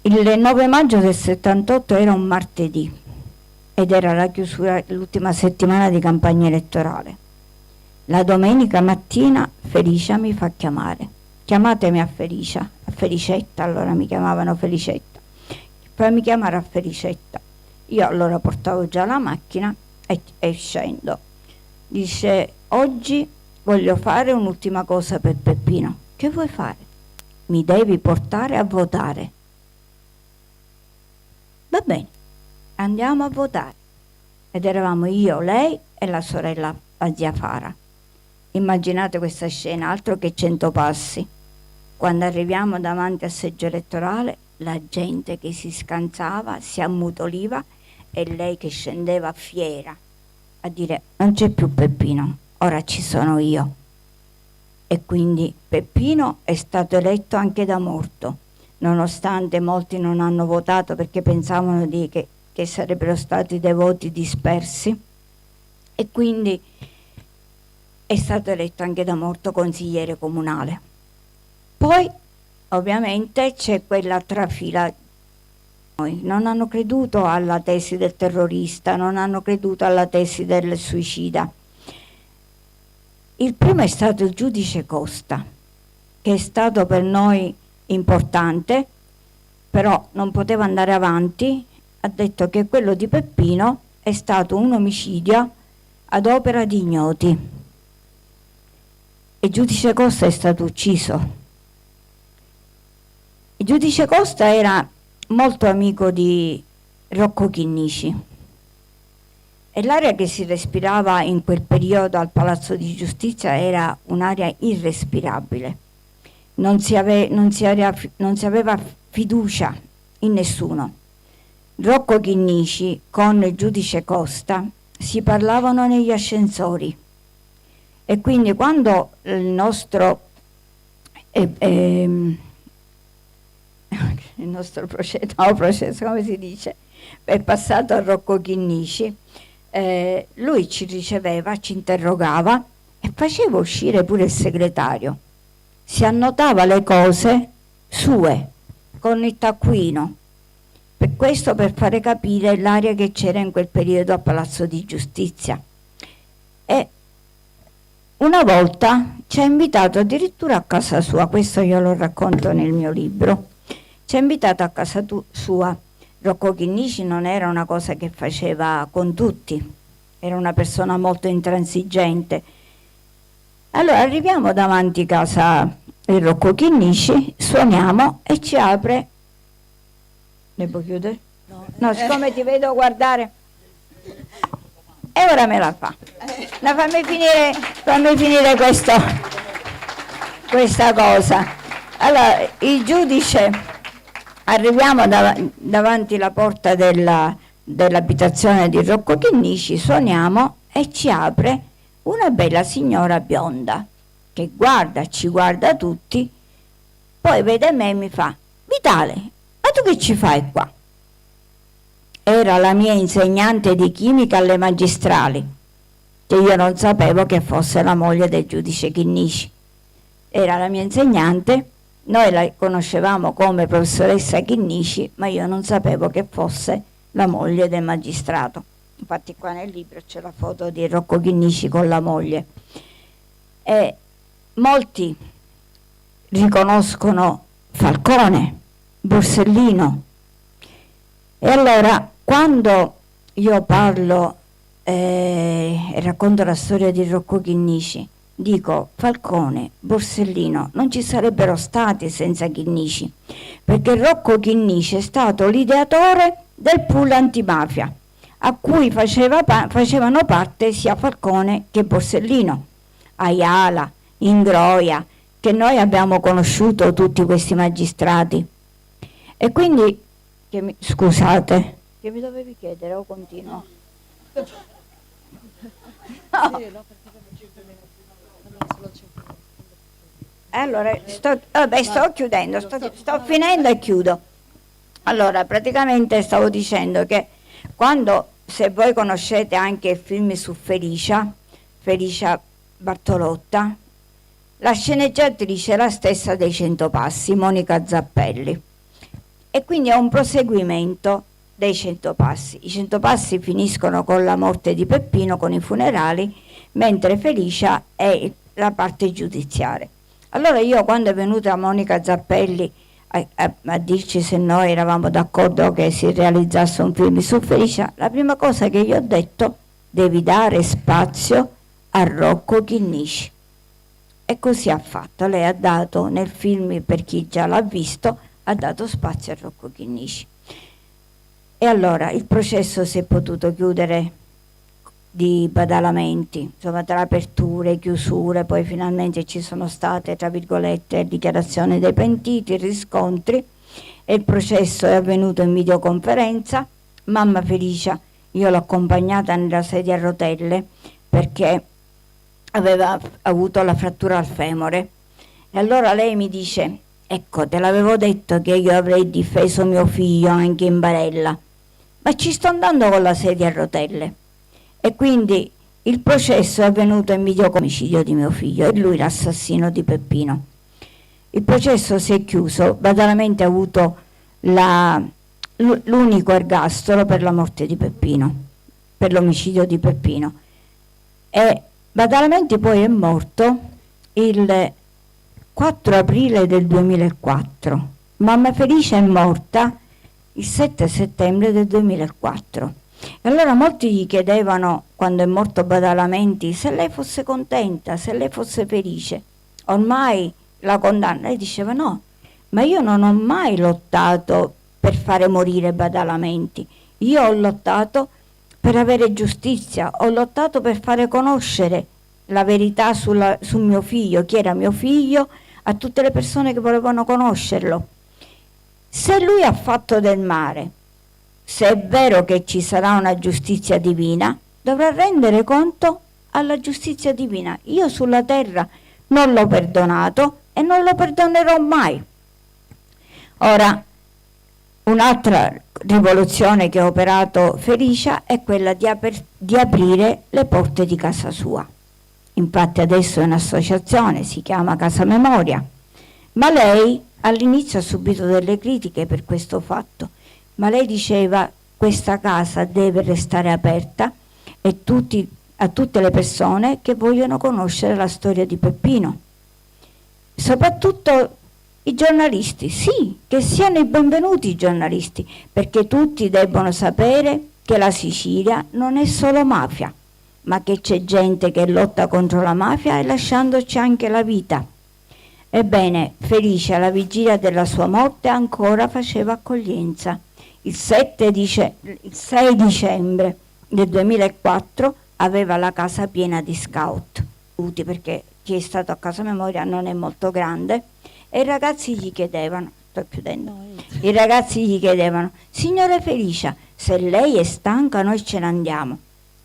il 9 maggio del 78 era un martedì ed era la chiusura, l'ultima settimana di campagna elettorale. La domenica mattina Felicia mi fa chiamare: chiamatemi a Felicia, a Felicetta, allora mi chiamavano Felicetta, fammi chiamare a Felicetta. Io allora portavo già la macchina e scendo. Dice: oggi voglio fare un'ultima cosa per Peppino. Che vuoi fare? Mi devi portare a votare. Va bene, andiamo a votare. Ed eravamo io, lei e la sorella, la zia Fara. Immaginate questa scena, altro che 100 passi. Quando arriviamo davanti al seggio elettorale, la gente che si scansava, si ammutoliva, e lei che scendeva fiera a dire: non c'è più Peppino, ora ci sono io. E quindi Peppino è stato eletto anche da morto, nonostante molti non hanno votato perché pensavano che sarebbero stati dei voti dispersi, e quindi è stato eletto anche da morto consigliere comunale. Poi ovviamente c'è quella trafila. Non hanno creduto alla tesi del terrorista, non hanno creduto alla tesi del suicida. Il primo è stato il giudice Costa, che è stato per noi importante, però non poteva andare avanti. Ha detto che quello di Peppino è stato un omicidio ad opera di ignoti. E il giudice Costa è stato ucciso. Il giudice Costa era molto amico di Rocco Chinnici, e l'aria che si respirava in quel periodo al Palazzo di Giustizia era un'aria irrespirabile. Non si aveva fiducia in nessuno. Rocco Chinnici con il giudice Costa si parlavano negli ascensori, e quindi quando il nostro processo, come si dice, è passato a Rocco Chinnici, lui ci riceveva, ci interrogava e faceva uscire pure il segretario. Si annotava le cose sue con il taccuino, per questo, per fare capire l'aria che c'era in quel periodo a Palazzo di Giustizia. E una volta ci ha invitato addirittura a casa sua, questo io lo racconto nel mio libro. Ci ha invitato a casa sua. Rocco Chinnici non era una cosa che faceva con tutti, era una persona molto intransigente. Allora arriviamo davanti a casa di Rocco Chinnici, suoniamo e ci apre. Ne può chiudere? No, siccome ti vedo guardare. E ora me la fa. No, fammi finire questa cosa. Allora, il giudice, arriviamo davanti alla porta dell'abitazione di Rocco Chinnici, suoniamo e ci apre una bella signora bionda che ci guarda tutti, poi vede me e mi fa: Vitale, ma tu che ci fai qua? Era la mia insegnante di chimica alle magistrali, che io non sapevo che fosse la moglie del giudice Chinnici. Era la mia insegnante, noi la conoscevamo come professoressa Chinnici, ma io non sapevo che fosse la moglie del magistrato. Infatti qua nel libro c'è la foto di Rocco Chinnici con la moglie. E molti riconoscono Falcone, Borsellino. E allora, quando io parlo e racconto la storia di Rocco Chinnici, dico Falcone, Borsellino non ci sarebbero stati senza Chinnici, perché Rocco Chinnici è stato l'ideatore del pool antimafia, a cui facevano parte sia Falcone che Borsellino, Ayala, Ingroia, che noi abbiamo conosciuto tutti questi magistrati. E quindi, scusate, che mi dovevi chiedere o continuo? No. Allora, sto chiudendo, sto finendo e chiudo. Allora, praticamente stavo dicendo che se voi conoscete anche il film su Felicia Bartolotta, la sceneggiatrice è la stessa dei 100 Passi, Monica Zappelli, e quindi è un proseguimento dei 100 Passi. I 100 Passi finiscono con la morte di Peppino, con i funerali, mentre Felicia è la parte giudiziaria. Allora io, quando è venuta Monica Zappelli a dirci se noi eravamo d'accordo che si realizzasse un film su Felicia, la prima cosa che gli ho detto: devi dare spazio a Rocco Chinnici. E così ha fatto. Lei ha dato nel film, per chi già l'ha visto, ha dato spazio a Rocco Chinnici. E allora il processo si è potuto chiudere di badalamenti, insomma, tra aperture, chiusure, poi finalmente ci sono state, tra virgolette, dichiarazioni dei pentiti, riscontri, e il processo è avvenuto in videoconferenza. Mamma Felicia, io l'ho accompagnata nella sedia a rotelle perché aveva avuto la frattura al femore, e allora lei mi dice: ecco, te l'avevo detto che io avrei difeso mio figlio anche in barella, ma ci sto andando con la sedia a rotelle. E quindi il processo è avvenuto in omicidio di mio figlio, e lui l'assassino di Peppino. Il processo si è chiuso, Badalamenti ha avuto l'unico ergastolo per la morte di Peppino, per l'omicidio di Peppino, e Badalamenti poi è morto il 4 aprile del 2004. Mamma Felice è morta il 7 settembre del 2004. E allora molti gli chiedevano, quando è morto Badalamenti, se lei fosse contenta, se lei fosse felice. Ormai la condanna. Lei diceva: no, ma io non ho mai lottato per fare morire Badalamenti, io ho lottato per avere giustizia, ho lottato per fare conoscere la verità su mio figlio, chi era mio figlio, a tutte le persone che volevano conoscerlo. Se lui ha fatto del male, se è vero che ci sarà una giustizia divina, dovrà rendere conto alla giustizia divina. Io sulla terra non l'ho perdonato e non lo perdonerò mai. Ora, un'altra rivoluzione che ha operato Felicia è quella di aprire le porte di casa sua. Infatti adesso è un'associazione, si chiama Casa Memoria, ma lei all'inizio ha subito delle critiche per questo fatto. Ma lei diceva: questa casa deve restare aperta a tutte le persone che vogliono conoscere la storia di Peppino, soprattutto i giornalisti. Sì, che siano i benvenuti i giornalisti, perché tutti debbono sapere che la Sicilia non è solo mafia, ma che c'è gente che lotta contro la mafia e lasciandoci anche la vita. Ebbene, Felice alla vigilia della sua morte ancora faceva accoglienza. Il 6 dicembre del 2004 aveva la casa piena di scout, perché chi è stato a Casa Memoria non è molto grande, e i ragazzi gli chiedevano: i ragazzi gli chiedevano: signora Felicia, se lei è stanca noi ce ne andiamo.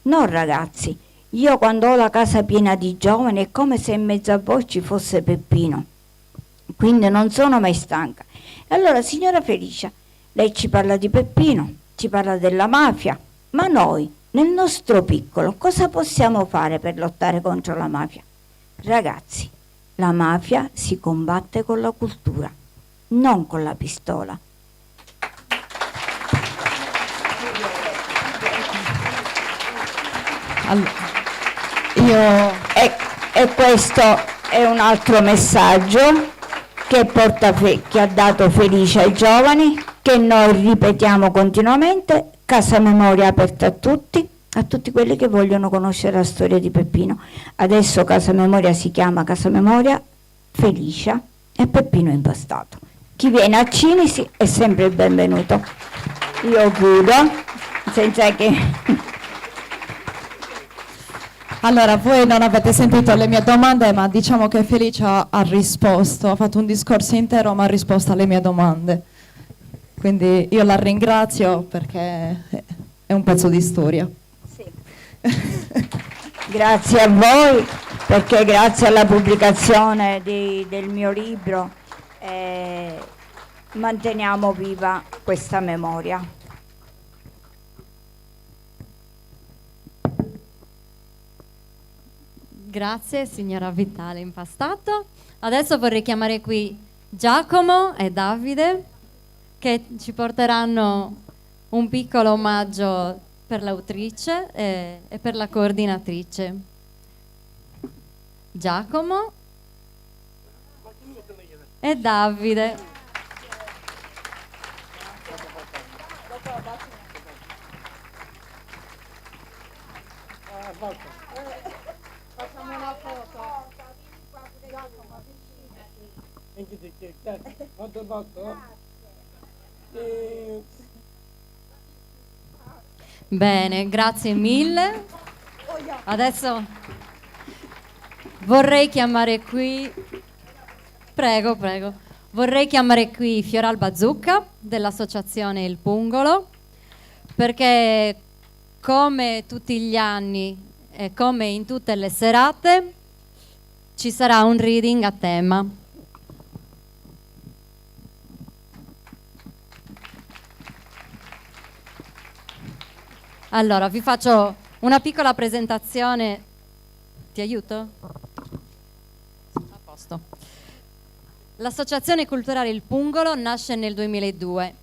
No ragazzi, io quando ho la casa piena di giovani è come se in mezzo a voi ci fosse Peppino, quindi non sono mai stanca. E allora, signora Felicia, lei ci parla di Peppino, ci parla della mafia, ma noi, nel nostro piccolo, cosa possiamo fare per lottare contro la mafia? Ragazzi, la mafia si combatte con la cultura, non con la pistola. E questo è un altro messaggio che ha dato Felice ai giovani, che noi ripetiamo continuamente. Casa Memoria aperta a tutti quelli che vogliono conoscere la storia di Peppino. Adesso Casa Memoria si chiama Casa Memoria Felicia e Peppino Impastato. chi viene a Cinisi è sempre il benvenuto. Io chiudo, senza che... Allora, voi non avete sentito le mie domande, ma diciamo che Felicia ha risposto, ha fatto un discorso intero, ma ha risposto alle mie domande. Quindi io la ringrazio perché è un pezzo di storia. Sì. Grazie a voi, perché grazie alla pubblicazione del mio libro manteniamo viva questa memoria. Grazie signora Vitale Impastato. Adesso vorrei chiamare qui Giacomo e Davide che ci porteranno un piccolo omaggio per l'autrice e per la coordinatrice. Giacomo e Davide. Bene, grazie mille. Adesso vorrei chiamare qui, prego, vorrei chiamare qui Fioralba Zucca dell'associazione Il Pungolo, perché come tutti gli anni e come in tutte le serate ci sarà un reading a tema. Allora, vi faccio una piccola presentazione. Ti aiuto? A posto. L'Associazione Culturale Il Pungolo nasce nel 2002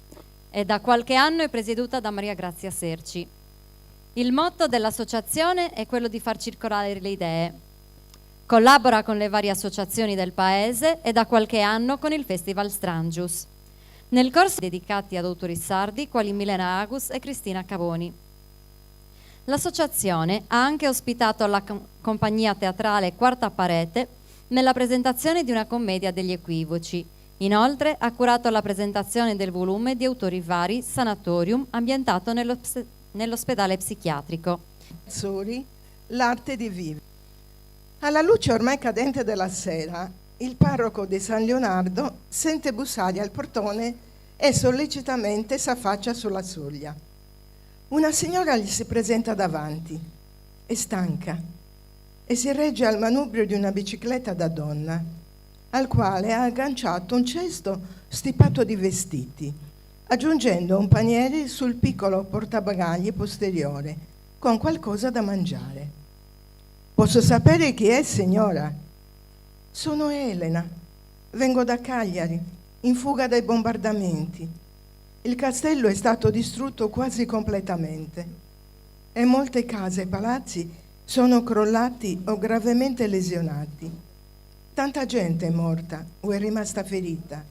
e da qualche anno è presieduta da Maria Grazia Serci. Il motto dell'associazione è quello di far circolare le idee. Collabora con le varie associazioni del paese e da qualche anno con il Festival Strangius. Nel corso dedicati ad autori sardi quali Milena Agus e Cristina Cavoni. L'associazione ha anche ospitato la compagnia teatrale Quarta Parete nella presentazione di una commedia degli equivoci. Inoltre ha curato la presentazione del volume di autori vari Sanatorium, ambientato nell'ospedale psichiatrico. L'arte di vivere. Alla luce ormai cadente della sera, il parroco di San Leonardo sente bussare al portone e sollecitamente s'affaccia sulla soglia. Una signora gli si presenta davanti, è stanca e si regge al manubrio di una bicicletta da donna, al quale ha agganciato un cesto stipato di vestiti, aggiungendo un paniere sul piccolo portabagagli posteriore, con qualcosa da mangiare. Posso sapere chi è, signora? Sono Elena, vengo da Cagliari, in fuga dai bombardamenti. Il castello è stato distrutto quasi completamente e molte case e palazzi sono crollati o gravemente lesionati. Tanta gente è morta o è rimasta ferita,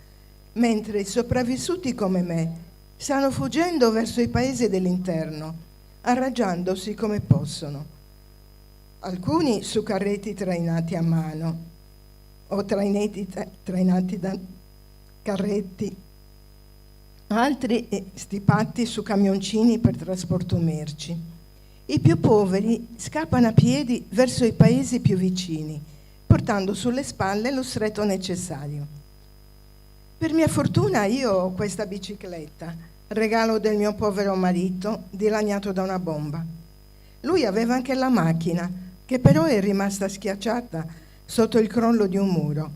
mentre i sopravvissuti come me stanno fuggendo verso i paesi dell'interno, arrangiandosi come possono. Alcuni su carretti trainati a mano o trainati da carretti, altri stipati su camioncini per trasporto merci. I più poveri scappano a piedi verso i paesi più vicini, portando sulle spalle lo stretto necessario. Per mia fortuna io ho questa bicicletta, regalo del mio povero marito, dilaniato da una bomba. Lui aveva anche la macchina, che però è rimasta schiacciata sotto il crollo di un muro.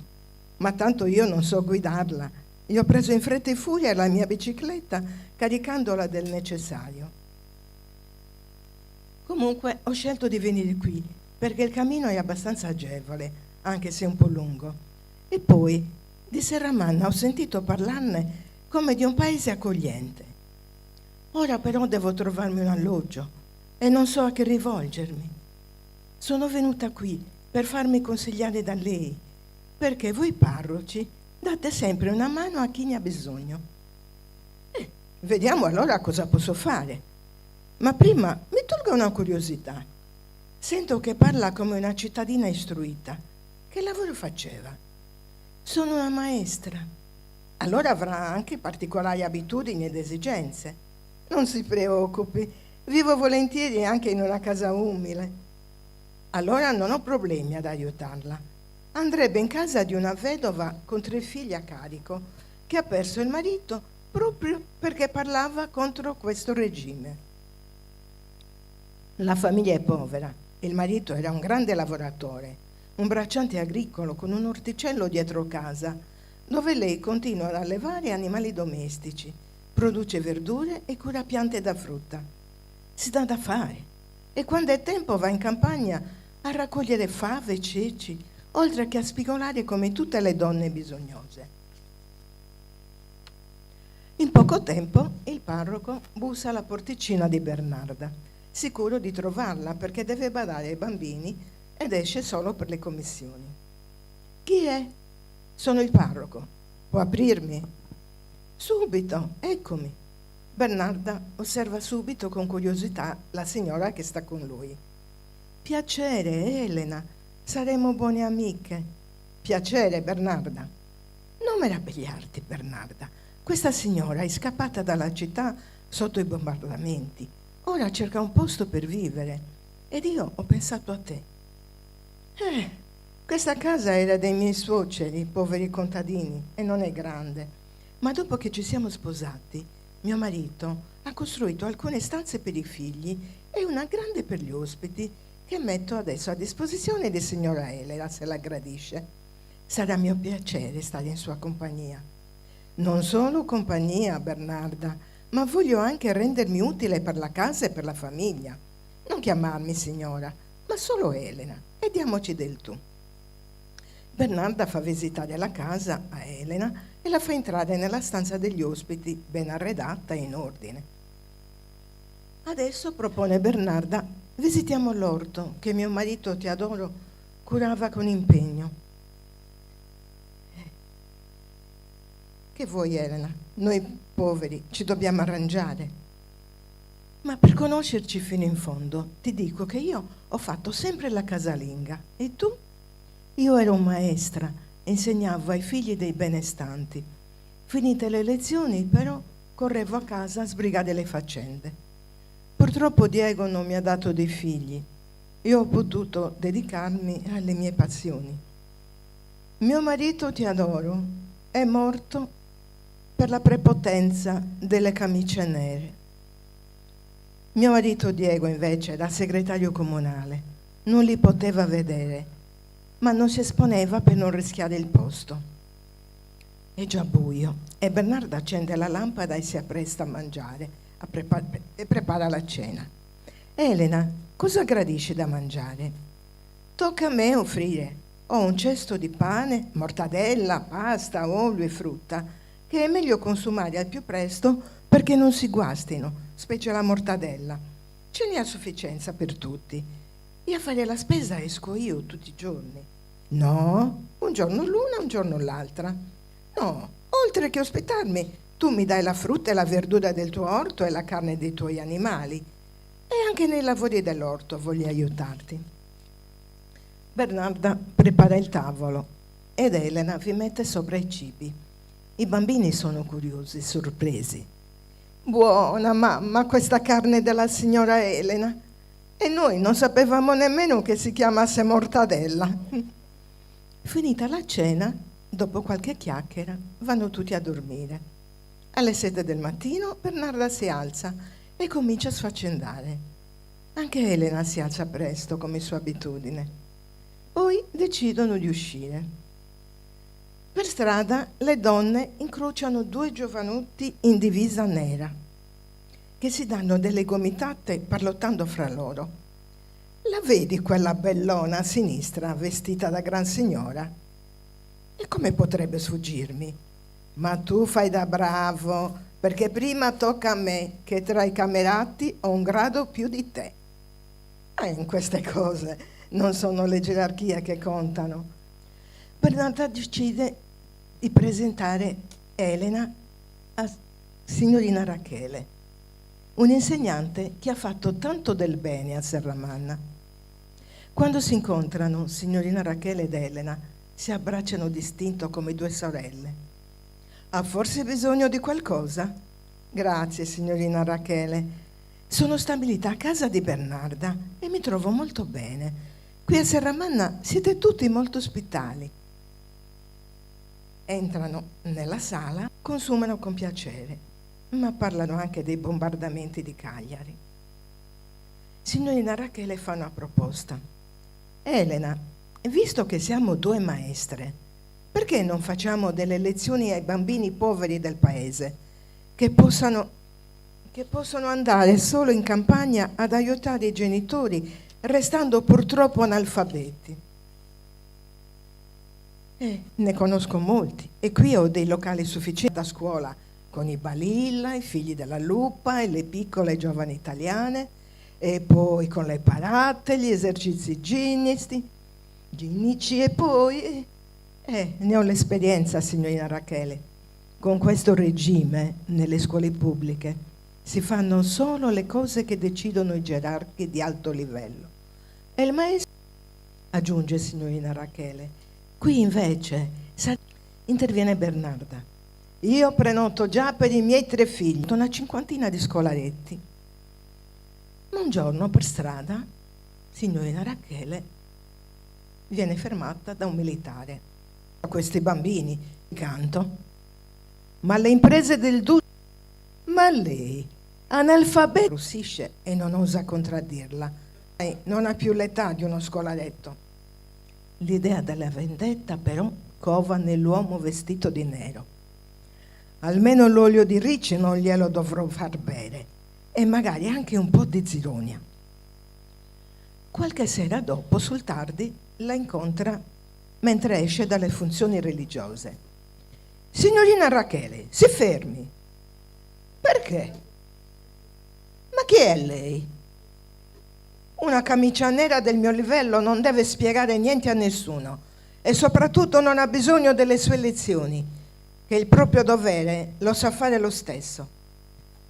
Ma tanto io non so guidarla. Gli ho preso in fretta e furia la mia bicicletta, caricandola del necessario. Comunque ho scelto di venire qui, perché il cammino è abbastanza agevole, anche se un po' lungo. E poi, di Serramanna ho sentito parlarne come di un paese accogliente. Ora però devo trovarmi un alloggio e non so a che rivolgermi. Sono venuta qui per farmi consigliare da lei, perché voi parroci date sempre una mano a chi ne ha bisogno. Vediamo allora cosa posso fare. Ma prima mi tolgo una curiosità. Sento che parla come una cittadina istruita. Che lavoro faceva? Sono una maestra. allora avrà anche particolari abitudini ed esigenze. Non si preoccupi, vivo volentieri anche in una casa umile. Allora non ho problemi ad aiutarla. Andrebbe in casa di una vedova con 3 figli a carico, che ha perso il marito proprio perché parlava contro questo regime. La famiglia è povera, il marito era un grande lavoratore, un bracciante agricolo con un orticello dietro casa, dove lei continua ad allevare animali domestici, produce verdure e cura piante da frutta. Si dà da fare e quando è tempo va in campagna a raccogliere fave e ceci, oltre che a spigolare come tutte le donne bisognose. In poco tempo il parroco bussa alla porticina di Bernarda, sicuro di trovarla perché deve badare ai bambini ed esce solo per le commissioni. Chi è? Sono il parroco. Può aprirmi? Subito, eccomi. Bernarda osserva subito con curiosità la signora che sta con lui. Piacere, Elena, saremo buone amiche. Piacere, Bernarda. Non meravigliarti, Bernarda. Questa signora è scappata dalla città sotto i bombardamenti. Ora cerca un posto per vivere ed io ho pensato a te. Questa casa era dei miei suoceri, poveri contadini, e non è grande. Ma dopo che ci siamo sposati, mio marito ha costruito alcune stanze per i figli e una grande per gli ospiti che metto adesso a disposizione di signora Elena, se la gradisce. Sarà mio piacere stare in sua compagnia. Non solo compagnia, Bernarda, ma voglio anche rendermi utile per la casa e per la famiglia. Non chiamarmi signora, ma solo Elena, e diamoci del tu. Bernarda fa visitare la casa a Elena e la fa entrare nella stanza degli ospiti, ben arredata e in ordine. Adesso, propone Bernarda, visitiamo l'orto che mio marito Teodoro curava con impegno. Che vuoi, Elena? Noi poveri ci dobbiamo arrangiare. Ma per conoscerci fino in fondo ti dico che io ho fatto sempre la casalinga. E tu? Io ero maestra, insegnavo ai figli dei benestanti. Finite le lezioni, però, correvo a casa a sbrigare le faccende. Purtroppo Diego non mi ha dato dei figli. Io ho potuto dedicarmi alle mie passioni. Mio marito Teodoro è morto per la prepotenza delle camicie nere. Mio marito Diego invece era segretario comunale, non li poteva vedere, ma non si esponeva per non rischiare il posto. È già buio e Bernarda accende la lampada e si appresta a mangiare e prepara la cena. Elena, cosa gradisci da mangiare? Tocca a me offrire. Ho un cesto di pane, mortadella, pasta, olio e frutta che è meglio consumare al più presto perché non si guastino, specie la mortadella. Ce n'è a sufficienza per tutti. E a fare la spesa esco io tutti i giorni. No, un giorno l'una, un giorno l'altra. No, oltre che ospitarmi, tu mi dai la frutta e la verdura del tuo orto e la carne dei tuoi animali. E anche nei lavori dell'orto voglio aiutarti. Bernarda prepara il tavolo ed Elena vi mette sopra i cibi. I bambini sono curiosi, sorpresi. Buona mamma, questa carne della signora Elena. E noi non sapevamo nemmeno che si chiamasse mortadella. Finita la cena, dopo qualche chiacchiera, vanno tutti a dormire. Alle 7 del mattino Bernarda si alza e comincia a sfaccendare. Anche Elena si alza presto, come sua abitudine. Poi decidono di uscire. Per strada le donne incrociano 2 giovanotti in divisa nera che si danno delle gomitate parlottando fra loro. La vedi quella bellona a sinistra vestita da gran signora? E come potrebbe sfuggirmi? Ma tu fai da bravo, perché prima tocca a me che tra i camerati ho un grado più di te. E in queste cose non sono le gerarchie che contano. Bernarda decide di presentare Elena a signorina Rachele, un'insegnante che ha fatto tanto del bene a Serramanna. Quando si incontrano, signorina Rachele ed Elena si abbracciano distinto come 2 sorelle. Ha forse bisogno di qualcosa? Grazie, signorina Rachele. Sono stabilita a casa di Bernarda e mi trovo molto bene. Qui a Serramanna siete tutti molto ospitali. Entrano nella sala, consumano con piacere, ma parlano anche dei bombardamenti di Cagliari. Signorina Rachele fa una proposta. Elena, visto che siamo due maestre, perché non facciamo delle lezioni ai bambini poveri del paese che possano andare solo in campagna ad aiutare i genitori, restando purtroppo analfabeti? Ne conosco molti e qui ho dei locali sufficienti da scuola, con i Balilla, i figli della Lupa e le piccole e giovani italiane, e poi con le parate, gli esercizi ginnici e poi... ne ho l'esperienza, signorina Rachele. Con questo regime, nelle scuole pubbliche, si fanno solo le cose che decidono i gerarchi di alto livello. E il maestro, aggiunge signorina Rachele, qui invece interviene Bernarda. Io prenoto già per i miei 3 figli, una 50 di scolaretti. Un giorno per strada, signorina Rachele viene fermata da un militare. A questi bambini canto. Ma le imprese del duce, ma lei, analfabeta, arrossisce e non osa contraddirla. Non ha più l'età di uno scolaretto. L'idea della vendetta però cova nell'uomo vestito di nero. Almeno l'olio di ricci non glielo dovrò far bere e magari anche un po' di zironia. Qualche sera dopo, sul tardi, la incontra mentre esce dalle funzioni religiose. Signorina Rachele, si fermi. Perché? Ma chi è lei? Una camicia nera del mio livello non deve spiegare niente a nessuno e soprattutto non ha bisogno delle sue lezioni, che il proprio dovere lo sa fare lo stesso.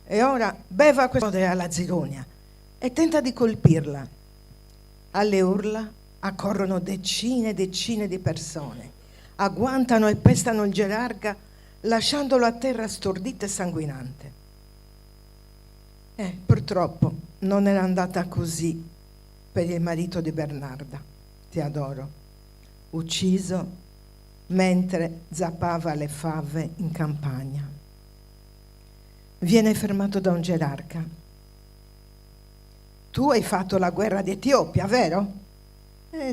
E ora beva questo alla zironia e tenta di colpirla. Alle urla accorrono decine e decine di persone, agguantano e pestano il gerarca lasciandolo a terra stordito e sanguinante. Purtroppo non era andata così per il marito di Bernarda, Teodoro, ucciso mentre zappava le fave in campagna. Viene fermato da un gerarca. Tu hai fatto la guerra d'Etiopia, vero?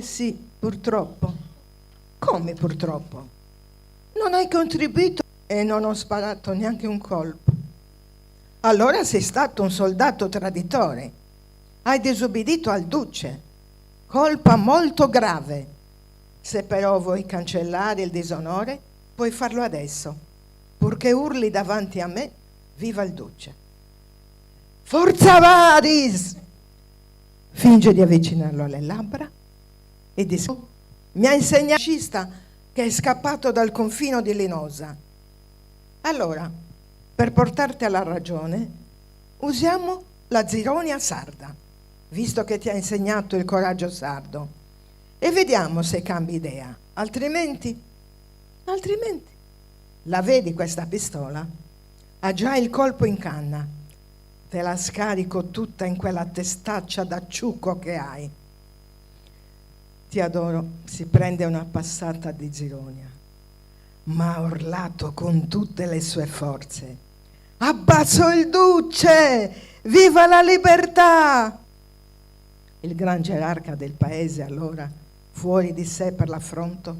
Sì, purtroppo. Come purtroppo? Non hai contribuito e non ho sparato neanche un colpo. Allora sei stato un soldato traditore. Hai disobbedito al duce. Colpa molto grave. Se però vuoi cancellare il disonore, puoi farlo adesso, purché urli davanti a me, viva il duce. Forza Varis! Finge di avvicinarlo alle labbra e dice: mi ha insegnato che è scappato dal confino di Linosa. Allora, per portarti alla ragione, usiamo la zironia sarda, visto che ti ha insegnato il coraggio sardo, e vediamo se cambi idea. Altrimenti, la vedi questa pistola? Ha già il colpo in canna. Te la scarico tutta in quella testaccia d'acciucco che hai. Teodoro si prende una passata di zironia, ma ha urlato con tutte le sue forze: abbasso il duce! Viva la libertà! Il gran gerarca del paese, allora, fuori di sé per l'affronto,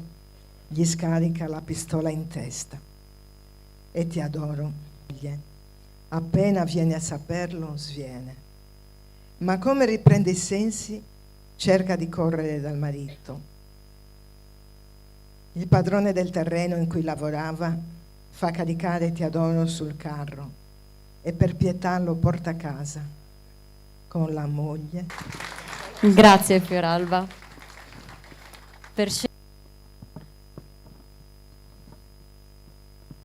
gli scarica la pistola in testa. E Teodoro, appena viene a saperlo, sviene. Ma come riprende i sensi, cerca di correre dal marito. Il padrone del terreno in cui lavorava fa caricare Teodoro sul carro e per pietà lo porta a casa con la moglie. Grazie Fioralba.